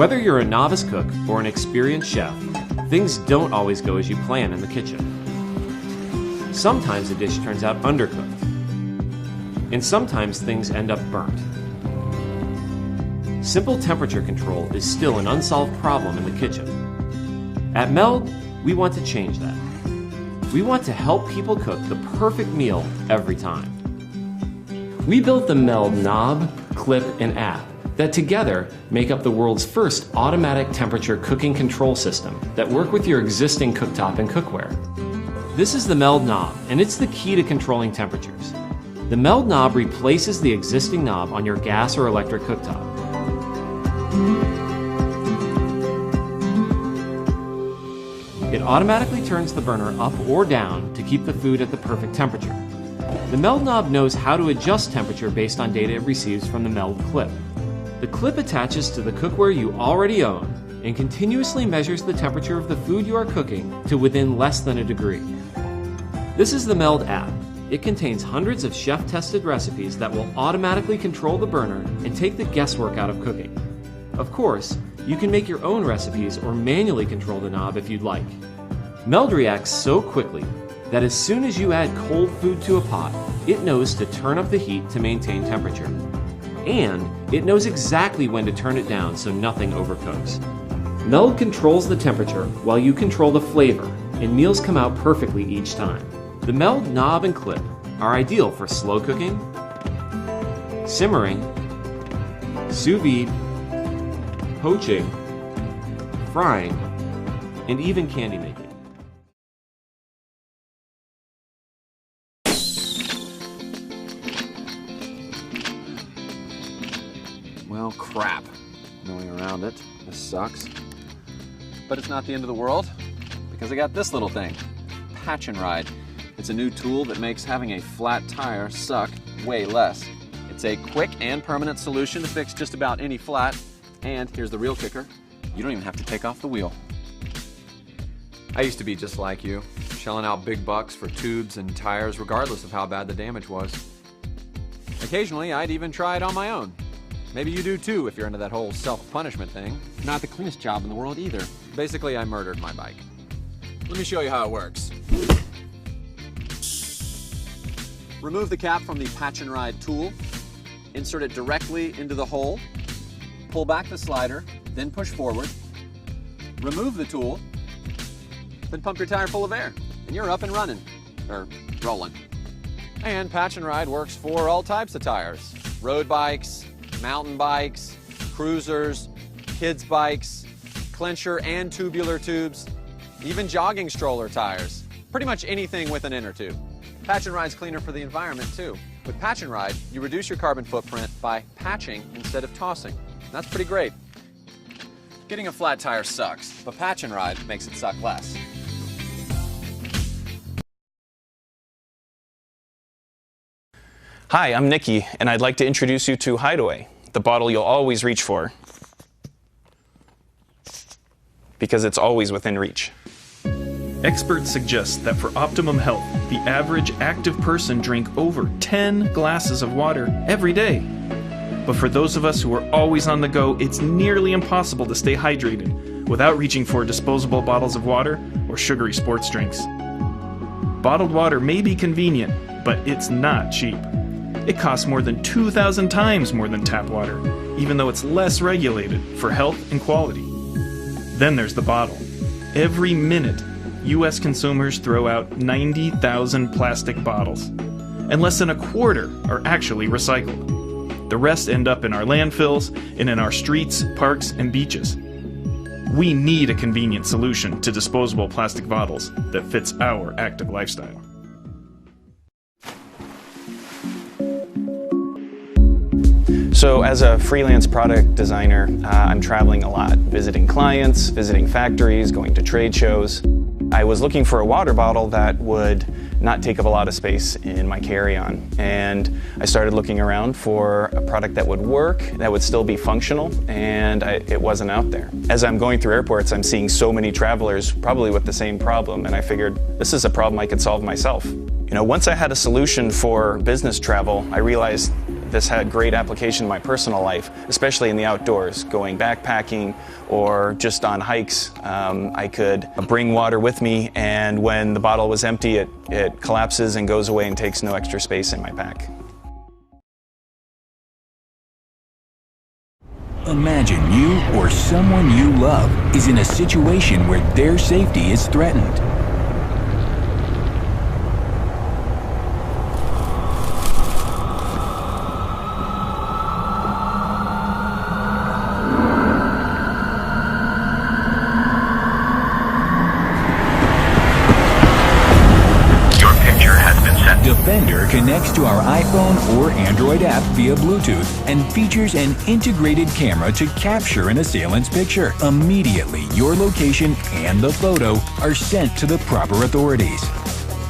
Whether you're a novice cook or an experienced chef, things don't always go as you plan in the kitchen. Sometimes a dish turns out undercooked, and sometimes things end up burnt. Simple temperature control is still an unsolved problem in the kitchen. At Meld, we want to change that. We want to help people cook the perfect meal every time. We built the Meld knob, clip, and app that together make up the world's first automatic temperature cooking control system that work with your existing cooktop and cookware. This is the Meld knob, and it's the key to controlling temperatures. The Meld knob replaces the existing knob on your gas or electric cooktop. It automatically turns the burner up or down to keep the food at the perfect temperature. The Meld knob knows how to adjust temperature based on data it receives from the Meld clip. The clip attaches to the cookware you already own and continuously measures the temperature of the food you are cooking to within less than a degree. This is the Meld app. It contains hundreds of chef-tested recipes that will automatically control the burner and take the guesswork out of cooking. Of course, you can make your own recipes or manually control the knob if you'd like. Meld reacts so quickly that as soon as you add cold food to a pot, it knows to turn up the heat to maintain temperature. And it knows exactly when to turn it down so nothing overcooks. Meld controls the temperature while you control the flavor, and meals come out perfectly each time. The Meld knob and clip are ideal for slow cooking, simmering, sous vide, poaching, frying, and even candy making. Well, crap. No way around it. This sucks. But it's not the end of the world, because I got this little thing. Patch and Ride. It's a new tool that makes having a flat tire suck way less. It's a quick and permanent solution to fix just about any flat. And here's the real kicker, you don't even have to take off the wheel. I used to be just like you, shelling out big bucks for tubes and tires regardless of how bad the damage was. Occasionally, I'd even try it on my own. Maybe you do too if you're into that whole self-punishment thing. Not the cleanest job in the world either. Basically, I murdered my bike. Let me show you how it works. Remove the cap from the Patch and Ride tool, insert it directly into the hole, pull back the slider, then push forward, remove the tool, then pump your tire full of air, and you're up and running, or rolling. And Patch and Ride works for all types of tires. Road bikes, mountain bikes, cruisers, kids bikes, clincher and tubular tubes, even jogging stroller tires. Pretty much anything with an inner tube. Patch and Ride's cleaner for the environment too. With Patch and Ride, you reduce your carbon footprint by patching instead of tossing. That's pretty great. Getting a flat tire sucks, but Patch and Ride makes it suck less. Hi, I'm Nikki, and I'd like to introduce you to Hideaway, the bottle you'll always reach for, because it's always within reach. Experts suggest that for optimum health, the average active person drink over 10 glasses of water every day. But for those of us who are always on the go, it's nearly impossible to stay hydrated without reaching for disposable bottles of water or sugary sports drinks. Bottled water may be convenient, but it's not cheap. It costs more than 2,000 times more than tap water, even though it's less regulated for health and quality. Then there's the bottle. Every minute, U.S. consumers throw out 90,000 plastic bottles, and less than a quarter are actually recycled. The rest end up in our landfills and in our streets, parks, and beaches. We need a convenient solution to disposable plastic bottles that fits our active lifestyle. So as a freelance product designer, I'm traveling a lot, visiting clients, visiting factories, going to trade shows. I was looking for a water bottle that would not take up a lot of space in my carry-on. And I started looking around for a product that would work, that would still be functional, and it wasn't out there. As I'm going through airports, I'm seeing so many travelers probably with the same problem, and I figured this is a problem I could solve myself. You know, once I had a solution for business travel, I realized This had great application in my personal life, especially in the outdoors, going backpacking or just on hikes. I could bring water with me, and when the bottle was empty, it collapses and goes away and takes no extra space in my pack. Imagine you or someone you love is in a situation where their safety is threatened. Defender connects to our iPhone or Android app via Bluetooth and features an integrated camera to capture an assailant's picture. Immediately, your location and the photo are sent to the proper authorities.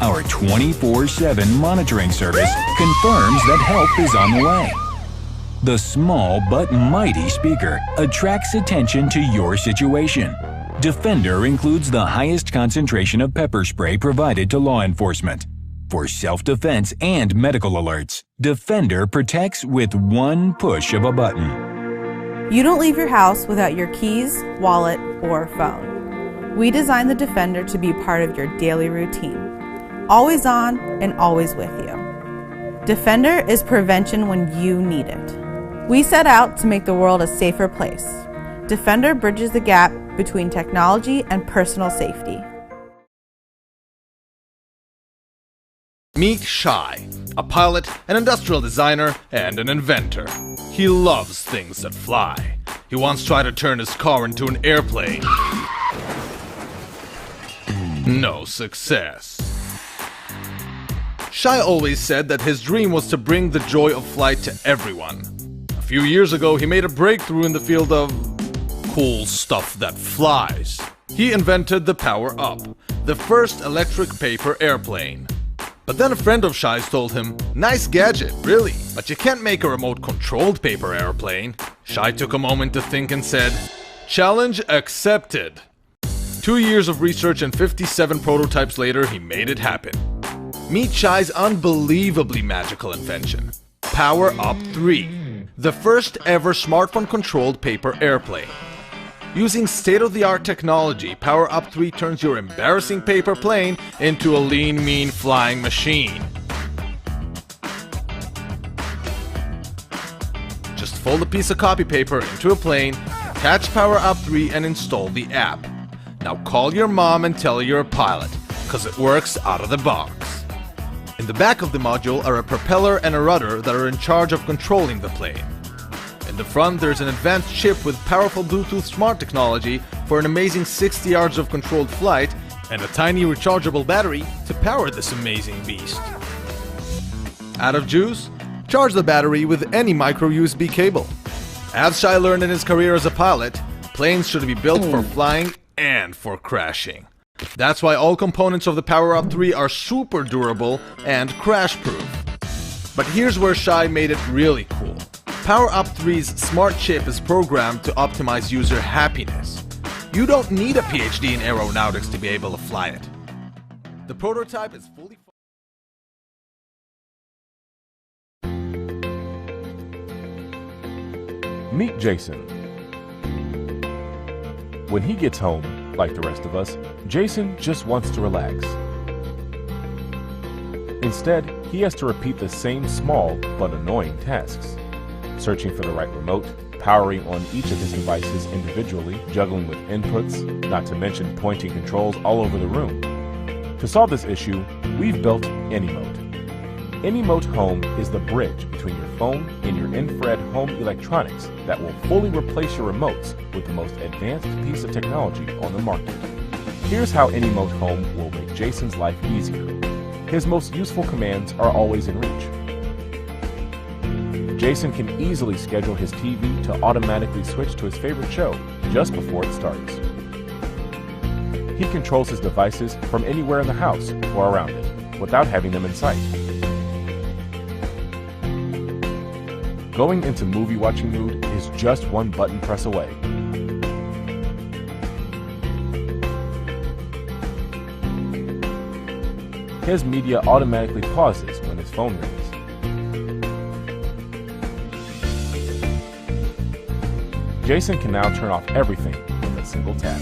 Our 24/7 monitoring service confirms that help is on the way. The small but mighty speaker attracts attention to your situation. Defender includes the highest concentration of pepper spray provided to law enforcement. For self-defense and medical alerts, Defender protects with one push of a button. You don't leave your house without your keys, wallet, or phone. We designed the Defender to be part of your daily routine, always on and always with you. Defender is prevention when you need it. We set out to make the world a safer place. Defender bridges the gap between technology and personal safety. Meet Shai, a pilot, an industrial designer, and an inventor. He loves things that fly. He once tried to turn his car into an airplane. No success. Shai always said that his dream was to bring the joy of flight to everyone. A few years ago, he made a breakthrough in the field of cool stuff that flies. He invented the Power Up, the first electric paper airplane. But then a friend of Shai's told him, "Nice gadget, really, but you can't make a remote-controlled paper airplane." Shai took a moment to think and said, "Challenge accepted." 2 years of research and 57 prototypes later, he made it happen. Meet Shai's unbelievably magical invention, Power Up 3, the first ever smartphone-controlled paper airplane. Using state-of-the-art technology, Power Up 3 turns your embarrassing paper plane into a lean, mean flying machine. Just fold a piece of copy paper into a plane, attach Power Up 3 and install the app. Now call your mom and tell her you're a pilot, cause it works out of the box. In the back of the module are a propeller and a rudder that are in charge of controlling the plane. In the front, there's an advanced chip with powerful Bluetooth smart technology for an amazing 60 yards of controlled flight and a tiny rechargeable battery to power this amazing beast. Out of juice? Charge the battery with any micro USB cable. As Shai learned in his career as a pilot, planes should be built for flying and for crashing. That's why all components of the Power Up 3 are super durable and crash-proof. But here's where Shai made it really cool. Power Up 3's smart chip is programmed to optimize user happiness. You don't need a PhD in aeronautics to be able to fly it. The prototype is fully... Meet Jason. When he gets home, like the rest of us, Jason just wants to relax. Instead, he has to repeat the same small but annoying tasks. Searching for the right remote, powering on each of his devices individually, juggling with inputs, not to mention pointing controls all over the room. To solve this issue, we've built AnyMote. AnyMote Home is the bridge between your phone and your infrared home electronics that will fully replace your remotes with the most advanced piece of technology on the market. Here's how AnyMote Home will make Jason's life easier. His most useful commands are always in reach. Jason can easily schedule his TV to automatically switch to his favorite show just before it starts. He controls his devices from anywhere in the house or around it, without having them in sight. Going into movie watching mood is just one button press away. His media automatically pauses when his phone rings. Jason can now turn off everything with a single tap.